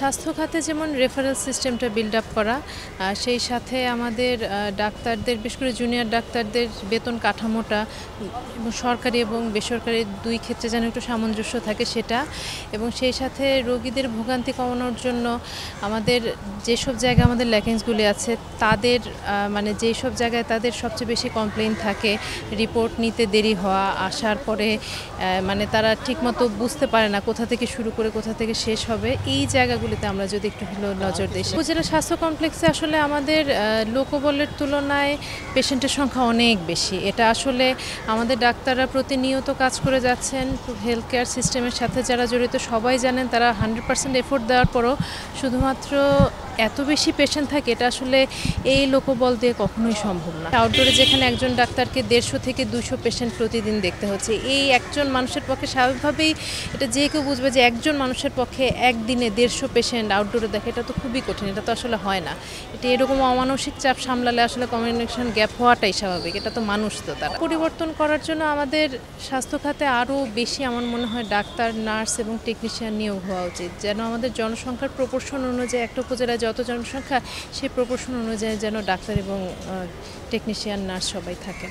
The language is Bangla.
স্বাস্থ্য খাতে যেমন রেফারেল সিস্টেমটা বিল্ড আপ করা, সেই সাথে আমাদের ডাক্তারদের বিশেষ করে জুনিয়র ডাক্তারদের বেতন কাঠামোটা সরকারি এবং বেসরকারি দুই ক্ষেত্রে যেন একটু সামঞ্জস্য থাকে সেটা, এবং সেই সাথে রোগীদের ভোগান্তি কমানোর জন্য আমাদের যেসব জায়গায় আমাদের ল্যাকিংসগুলি আছে তাদের মানে যেই সব জায়গায় তাদের সবচেয়ে বেশি কমপ্লেইন থাকে, রিপোর্ট নিতে দেরি হওয়া, আসার পরে মানে তারা ঠিকমতো বুঝতে পারে না কোথা থেকে শুরু করে কোথা থেকে শেষ হবে, এই জায়গাগুলিতে আমরা যদি একটু নজর দিই। উপজেলা স্বাস্থ্য কমপ্লেক্সে আসলে আমাদের লোকবলের তুলনায় পেশেন্টের সংখ্যা অনেক বেশি। এটা আসলে আমাদের ডাক্তাররা প্রতিনিয়ত কাজ করে যাচ্ছেন, হেলথ কেয়ার সিস্টেমের সাথে যারা জড়িত সবাই জানেন, তারা 100% এফোর্ট দেওয়ার পরও শুধুমাত্র এত বেশি পেশেন্ট থাকে, এটা আসলে এই লোকবল দিয়ে কখনোই সম্ভব না। আউটডোরে যেখানে একজন ডাক্তারকে 150 থেকে 200 পেশেন্ট প্রতিদিন দেখতে হচ্ছে, এই একজন মানুষের পক্ষে স্বাভাবিকভাবেই এটা যে কেউ বুঝবে যে একজন মানুষের পক্ষে একদিনে 150 পেশেন্ট আউটডোরে দেখে এটা তো খুবই কঠিন, এটা তো আসলে হয় না। এটা এরকম অমানসিক চাপ সামলালে আসলে কমিউনিকেশন গ্যাপ হওয়াটাই স্বাভাবিক, এটা তো মানুষ, তো তারা পরিবর্তন করার জন্য আমাদের স্বাস্থ্য খাতে আরও বেশি আমার মনে হয় ডাক্তার, নার্স এবং টেকনিশিয়ান নিয়োগ হওয়া উচিত, যেন আমাদের জনসংখ্যার প্রপোর্শন অনুযায়ী একটা উপজেলায় যত জনসংখ্যা সেই প্রপোর্শন অনুযায়ী যেন ডাক্তার এবং টেকনিশিয়ান, নার্স সবাই থাকেন।